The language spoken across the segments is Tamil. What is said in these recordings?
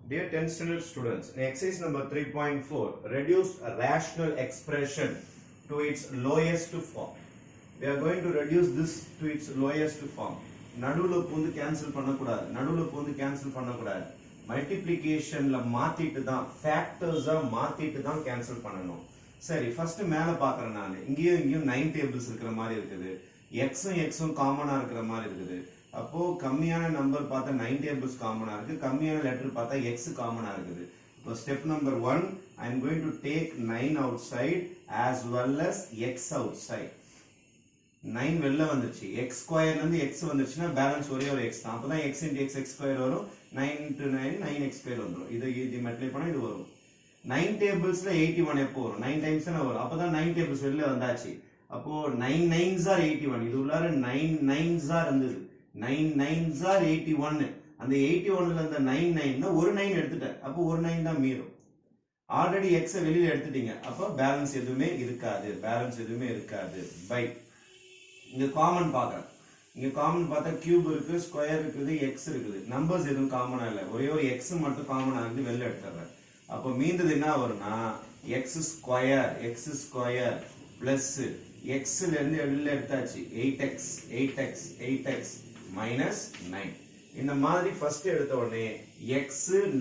Dear 10th standard students, in exercise number 3.4, reduce a rational expression to its lowest form. We are going to reduce this to its lowest form. நடுவுல பூந்து கேன்சல் பண்ணக்கூடாது, நடுவுல பூந்து கேன்சல் பண்ணக்கூடாது. மல்டிப்ளிகேஷன்ல மாத்திட்டு தான், ஃபேக்டர்ஸா மாத்திட்டு தான் கேன்சல் பண்ணணும். சரி, ஃபர்ஸ்ட் மேல பாக்குறேன் நான். இங்கேயும் 9 டேபிள்ஸ் இருக்கிற மாதிரி இருக்குது. எக்ஸும் காமனா இருக்கிற மாதிரி இருக்குது. அப்போ கம்மியான நம்பர் பார்த்தா 9 டேபிள்ஸ் காமனா இருக்கு, கம்மியான லெட்டர் பார்த்தா எக்ஸ் காமனா இருக்குது. இப்போ step number 1, I am going to take 9 outside as well as x outside. 9 வெளில வந்துருச்சு, x ஸ்கொயர்ல இருந்து x வந்துருச்சுன்னா பேலன்ஸ் ஒரே ஒரு x தான். அப்பதான் x into x ஸ்கொயர் வரும், 9 into 9 9x ஸ்கொயர் வந்துரும். இது மல்டிப்ளை பண்ணா இது வரும். 9 டேபிள்ஸ்ல 81 எப்போ வரும்? 9 டைம்ஸ் தான வரும். அப்பதான் 9 டேபிள்ஸ் வெளில வந்தாச்சு. அப்போ 9 9s are 81. இது உள்ளார 9 9s are இருந்தது. 9 9s are 81. அந்த 81ல இருந்த 9 9னா ஒரு 9 எடுத்துட்டேன். அப்போ ஒரு 9 தான் மீறும். ஆல்ரெடி x வெளியில எடுத்துட்டீங்க. அப்போ பேலன்ஸ் எதுவுமே இருக்காது. பை இங்க காமன் பார்க்கறேன். இங்க காமன் பார்த்தா கியூப் இருக்கு, ஸ்கொயர் இருக்குது, x இருக்குது. நம்பர்ஸ் எதுவும் காமனா இல்ல. ஒரே ஒரு x மட்டும் காமனா இருந்து வெளில எடுத்துறேன். அப்போ மீந்தது என்ன வரும்னா x ஸ்கொயர் பிளஸ் x ல இருந்து வெளில எடுத்தாச்சு 8x minus 9. இந்த மாதிரி ஃபர்ஸ்ட் எடுத்த உடனே x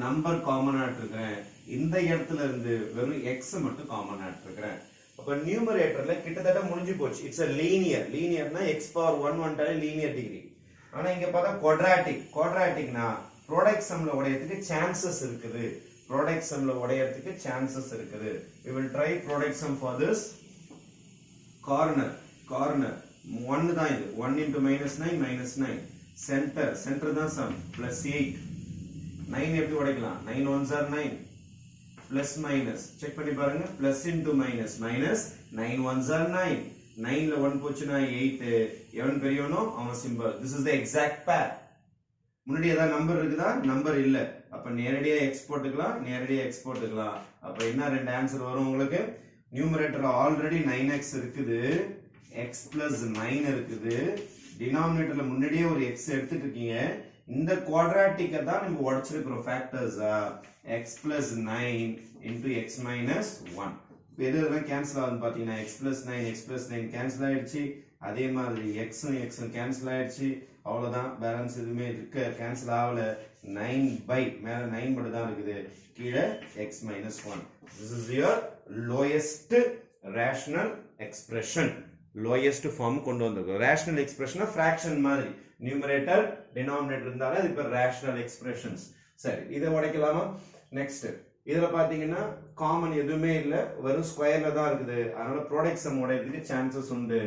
நம்பர் காமனா எடுத்துக்கிறேன். இந்த இடத்துல இருந்து வெறும் x மட்டும் காமனா எடுத்துக்கிறேன். அப்ப நியூமரேட்டர்ல கிட்டத்தட்ட முடிஞ்சு போச்சு. இட்ஸ் a லீனியர்னா x பவர் 1 வந்துட்டாலே லீனியர் டிகிரி. ஆனா இங்க பார்த்தா குவாட்ராட்டிக்னா ப்ராடக்ட் சம்ல உடையறதுக்கு சான்சஸ் இருக்குது. We will try product sum for this. Corner 1 தான் இது. 1 into -9 center தான் sum plus 8. 9 எப்படி உடைக்கலாம்? 9 ones are 9 plus minus check பண்ணி பாருங்க. plus into minus 9 ones are 9. 9ல 1 போச்சுனா 8. எவன் பெரியவனோ அவன் symbol. this is the exact pair. முன்னாடி ஏதாவது நம்பர் இருக்குதா? நம்பர் இல்ல. அப்ப நேரடியா x போட்டுக்கலாம். அப்ப என்ன ரெண்டு ஆன்சர் வரும் உங்களுக்கு? நியூமரேட்டர்ல ஆல்ரெடி 9x இருக்குது, x plus 9 இருக்குது. டினாமினேட்டர்ல முன்னாடியே ஒரு x எடுத்துட்டு இருக்கீங்க. இந்த குவாட்ராட்டிக்க தான் நம்ம உடைச்சிருக்கிறோம் ஃபேக்டர்ஸா. x plus 9 into x minus 1. இப்போ எதெல்லாம் கேன்சல் ஆகுதுன்னு பாத்தீங்கன்னா x plus 9 கேன்சல் ஆயிடுச்சு. அதே மாதிரி x கேன்சல் ஆயிடுச்சு. அவ்வளவுதான், பேலன்ஸ் எதுவுமே இருக்க கேன்சல் ஆகல. 9 by மேல 9 மட்டும் தான் இருக்குது, கீழே x minus 1. This is your lowest rational expression. lowest form கொண்டு வந்திருக்கோம். rational expression fraction மாதிரி numerator denominator இருந்தாலும் அது இப்ப rational expressions. சரி, இதை உடைக்கலாமா? நெக்ஸ்ட் இதுல பாத்தீங்கன்னா காமன் எதுவுமே இல்ல, வெறும் ஸ்கொயர்ல தான் இருக்குது. அதனால ப்ராடக்ட் சம் உடையறதுக்கு சான்சஸ் உண்டு.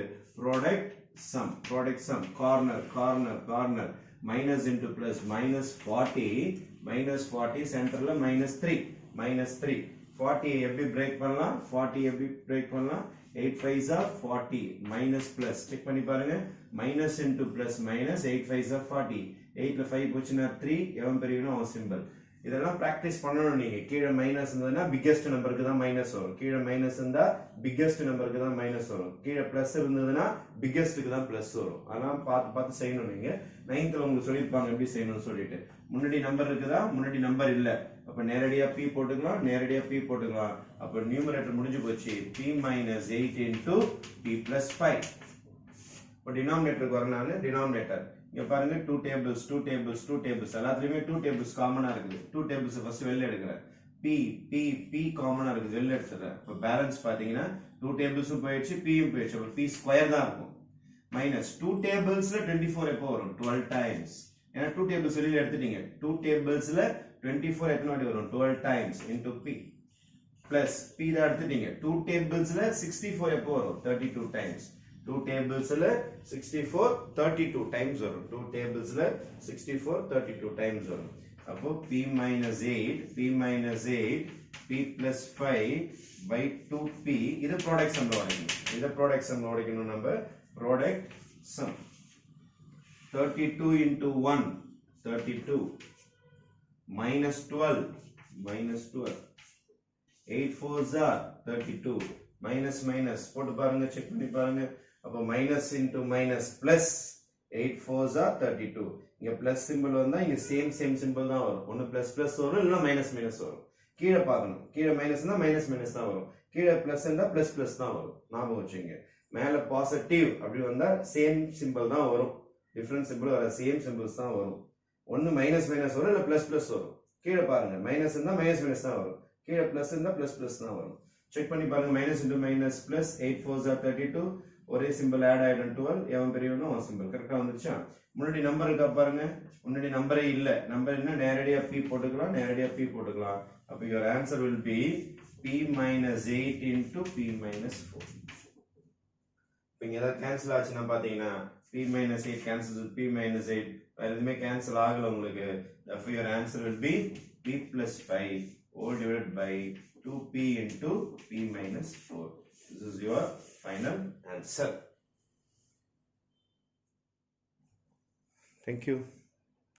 Product sum corner minus into plus minus 40 சென்டர்ல -3 40 எப்படி பிரேக் பண்ணலாம்? 8 5s are 40 minus plus check பண்ணி பாருங்க. minus into plus minus 8 5s are 40. 8ல 5 போச்சுனா 3, எவன் பெரியவனோ அவன் சிம்பல். இதெல்லாம் பிராக்டிஸ் பண்ணணும் நீங்க. கீழே மைனஸ் இருந்ததுன்னா பிக்கெஸ்ட் நம்பருக்கு தான் மைனஸ் வரும். கீழே மைனஸ் இருந்தா பிக்கெஸ்ட் நம்பருக்கு தான் மைனஸ் வரும். கீழே பிளஸ் இருந்ததுன்னா பிக்கெஸ்ட்டுக்கு தான் பிளஸ் வரும். அதெல்லாம் பார்த்து செய்யணும் நீங்க. 9th உங்களுக்கு சொல்லியிருப்பாங்க எப்படி செய்யணும்னு சொல்லிட்டு. முன்னாடி நம்பர் இருக்குதா? முன்னாடி நம்பர் இல்ல. அப்ப நேரடியா p போட்டுக்கலாம். அப்ப நியூமரேட்டர் முடிஞ்சு போச்சு. p minus 8 into p plus 5. இப்போ டினாமினேட்டருக்கு வரனால டினாமினேட்டர் இங்க பாருங்க. 2 tables எல்லாத்துலயுமே 2 tables காமனா இருக்குது. 2 tables ஃபர்ஸ்ட் வெளில எடுக்கிறேன். p காமனா இருக்குது, வெளில எடுத்துறேன். இப்போ பேலன்ஸ் பாத்தீங்கன்னா 2 tablesம் போயிடுச்சு, pயும் போயிடுச்சு. அப்ப p ஸ்கொயர் தான் இருக்கும். மைனஸ் 2 tablesல 24 எப்போ வரும்? 12 times. ஏன்னா 2 tables வெளியில எடுத்துட்டீங்க. 2 tablesல 24 எத்தனை வாட்டி வரும்? 12 times into p plus p தான் எடுத்துட்டீங்க. 2 tablesல 64 எப்போ வரும்? 32 times. 2 tablesல 64 32 times வரும். 2 tablesல 64 32 times வரும். அப்போ p minus 8 p plus 5 by 2p. இது ப்ராடக்ட் சம்ல உடைக்கணும். நம்ம product some 32 into 1 32 minus 12 8 4s are 32 minus போட்டு பாருங்க, செக் பண்ணி பாருங்க. அப்போ minus into minus plus 8 4s are 32. இங்க பிளஸ் சிம்பிள் வந்தா இங்க சேம் சிம்பிள் தான் வரும். ஒன்னு பிளஸ் வரும், இல்லைன்னா மைனஸ் வரும். கீழே பார்க்கணும், கீழே மைனஸ்னா மைனஸ் தான் வரும், கீழே பிளஸ் இருந்தா பிளஸ் தான் வரும். ஞாபகம் வச்சுங்க. மேல பாசிட்டிவ் அப்படி வந்தா சேம் சிம்பிள் தான் வரும், டிஃபரண்ட் சிம்பிள் வர சேம் சிம்பிள்ஸ் தான் வரும். ஒன்னு மைனஸ் வரும், இல்ல பிளஸ் வரும். கீழே பாருங்க, மைனஸ் இருந்தா மைனஸ் தான் வரும், கீழே பிளஸ் இருந்தா பிளஸ் தான் வரும். செக் பண்ணி பாருங்க. Minus into minus plus 8 4s are 32. ஒரே சிம்பிள் ஆட் ஆயிடும் 12. எவன் பெரியவனோ அவன் சிம்பிள் கரெக்டா வந்துச்சா? முன்னாடி நம்பர் இருக்கா பாருங்க. முன்னாடி நம்பரே இல்ல, நம்பர் என்ன நேரடியா p போட்டுக்கலாம், நேரடியா p போட்டுக்கலாம். அப்ப your answer will be p minus 8 into p minus 4. இப்போ இங்க ஏதாவது கேன்சல் ஆச்சுன்னா பாத்தீங்கன்னா p minus 8 cancels with p minus 8. வேற எதுவுமே கேன்சல் ஆகல உங்களுக்கு. Therefore your answer will be p plus 5 all divided by 2p into p minus 4. This is your final answer. Thank you.